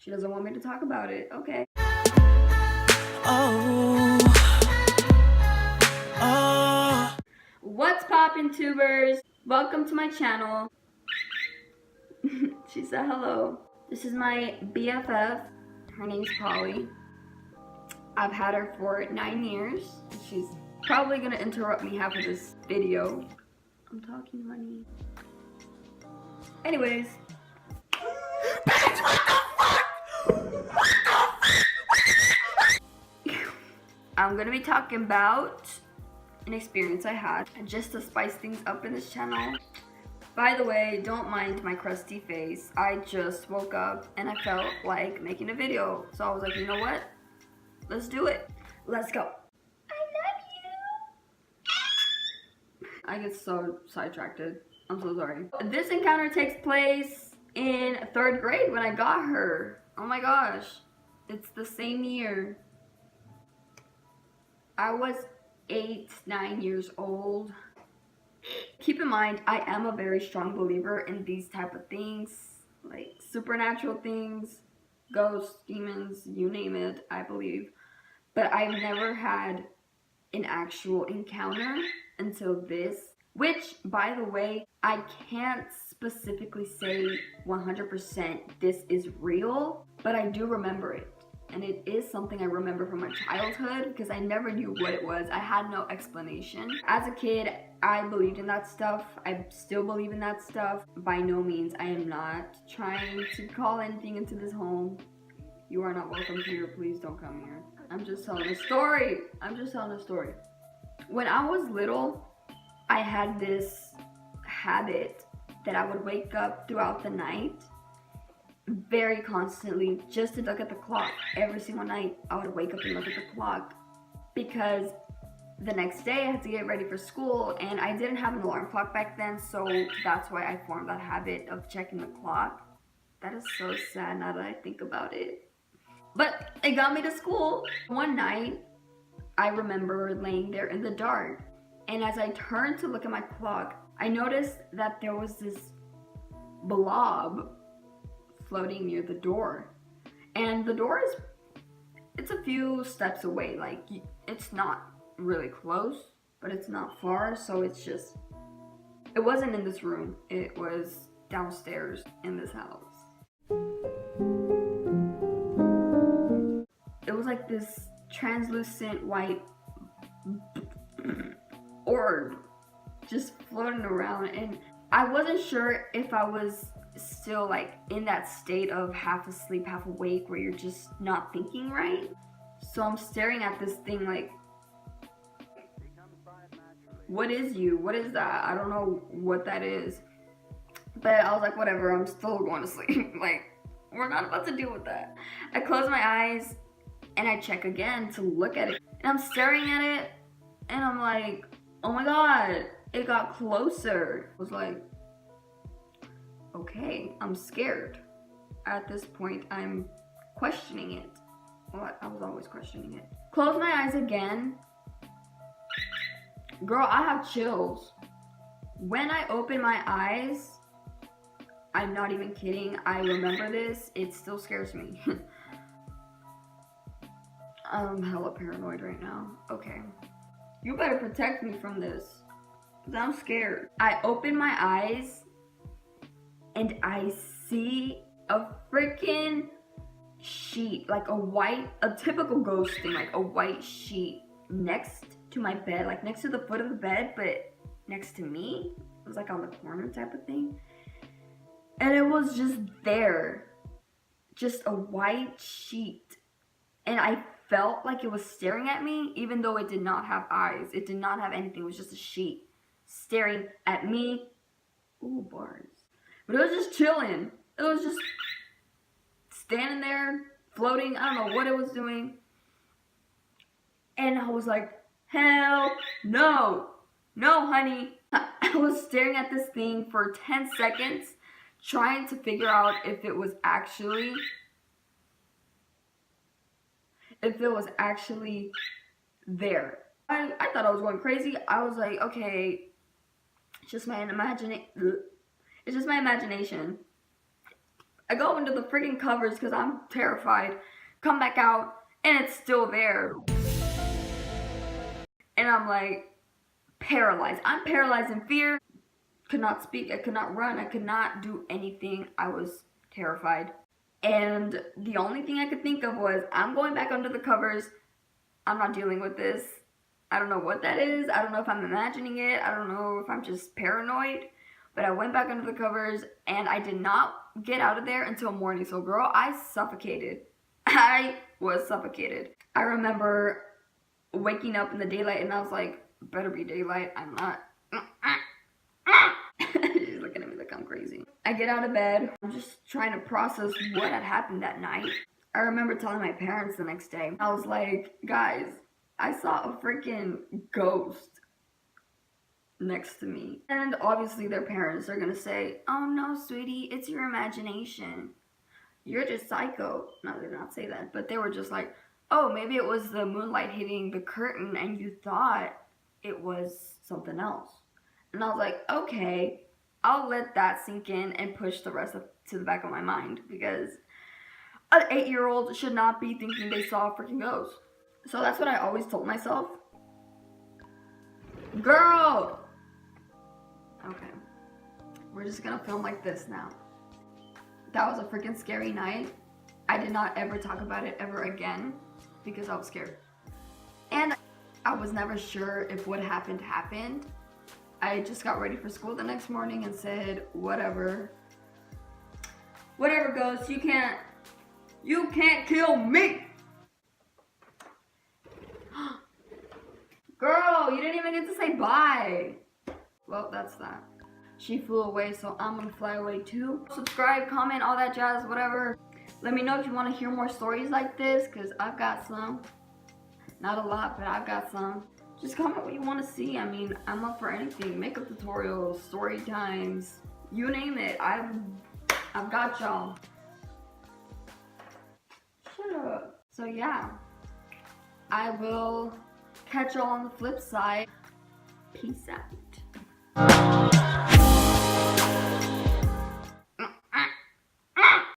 She doesn't want me to talk about it. Okay. What's poppin', tubers? Welcome to my channel. She said hello. This is my BFF. Her name's Polly. I've had her for 9 years. She's probably gonna interrupt me half of this video. I'm talking, honey. Anyways. Bitch, what the fuck? I'm gonna be talking about an experience I had, just to spice things up in this channel. By the way, don't mind my crusty face. I just woke up and I felt like making a video. So I was like, you know what? Let's do it. Let's go. I love you. I get so sidetracked. I'm so sorry. This encounter takes place in 3rd grade when I got her. Oh my gosh. It's the same year. I was 8, 9 years old. Keep in mind, I am a very strong believer in these type of things, like supernatural things, ghosts, demons, you name it, I believe. But I've never had an actual encounter until this, which, by the way, I can't specifically say 100% this is real, but I do remember it. And it is something I remember from my childhood because I never knew what it was. I had no explanation. As a kid, I believed in that stuff. I still believe in that stuff. By no means, I am not trying to call anything into this home. You are not welcome here. Please don't come here. I'm just telling a story. I'm just telling a story. When I was little, I had this habit that I would wake up throughout the night very constantly just to look at the clock. Every single night I would wake up and look at the clock because the next day I had to get ready for school and I didn't have an alarm clock back then, so that's why I formed that habit of checking the clock. That is so sad now that I think about it. But it got me to school. One night I remember laying there in the dark, and as I turned to look at my clock, I noticed that there was this blob floating near the door, and the door it's a few steps away. Like, it's not really close, but it's not far, so it wasn't in this room, it was downstairs in this house. It was like this translucent white orb just floating around, and I wasn't sure if I was still like in that state of half asleep, half awake, where you're just not thinking right. So I'm staring at this thing like, what is you? What is that? I don't know what that is. But I was like, whatever, I'm still going to sleep. Like, we're not about to deal with that. I close my eyes and I check again to look at it. And I'm staring at it and I'm like, oh my God, it got closer. I was like, okay, I'm scared. At this point, I'm questioning it. Well, I was always questioning it. Close my eyes again. Girl, I have chills. When I open my eyes, I'm not even kidding, I remember this, it still scares me. I'm hella paranoid right now. Okay. You better protect me from this, because I'm scared. I open my eyes and I see a freaking sheet, like a typical ghost thing, like a white sheet next to my bed, like next to the foot of the bed, but next to me. It was like on the corner type of thing. And it was just there, just a white sheet. And I felt like it was staring at me, even though it did not have eyes. It did not have anything, it was just a sheet staring at me. Ooh, bars. But it was just chilling. It was just standing there, floating. I don't know what it was doing. And I was like, hell no. No, honey. I was staring at this thing for 10 seconds, trying to figure out if it was actually there. I thought I was going crazy. I was like, okay, it's just my imagination. I go into the freaking covers because I'm terrified. Come back out and it's still there. And I'm like paralyzed. I'm paralyzed in fear. Could not speak. I could not run. I could not do anything. I was terrified. And the only thing I could think of was, I'm going back under the covers. I'm not dealing with this. I don't know what that is. I don't know if I'm imagining it. I don't know if I'm just paranoid. But I went back under the covers and I did not get out of there until morning. So girl, I suffocated. I was suffocated. I remember waking up in the daylight and I was like, better be daylight. I'm not. She's looking at me like I'm crazy. I get out of bed. I'm just trying to process what had happened that night. I remember telling my parents the next day. I was like, guys, I saw a freaking ghost next to me. And obviously their parents are gonna say, oh no, sweetie, it's your imagination. You're just psycho. No, they did not say that. But they were just like, oh, maybe it was the moonlight hitting the curtain and you thought it was something else. And I was like, okay, I'll let that sink in and push the rest to the back of my mind, because an 8-year-old should not be thinking they saw a freaking ghost. So that's what I always told myself. Girl! Okay. We're just gonna film like this now. That was a freaking scary night. I did not ever talk about it ever again because I was scared. And I was never sure if what happened happened. I just got ready for school the next morning and said, whatever. Whatever goes, you can't kill me. Girl, you didn't even get to say bye. Well, that's that. She flew away, so I'm gonna fly away too. Subscribe, comment, all that jazz, whatever. Let me know if you want to hear more stories like this, because I've got some. Not a lot, but I've got some. Just comment what you want to see. I mean, I'm up for anything. Makeup tutorials, story times, you name it. I've got y'all. Shut up. So yeah, I will catch y'all on the flip side. Peace out.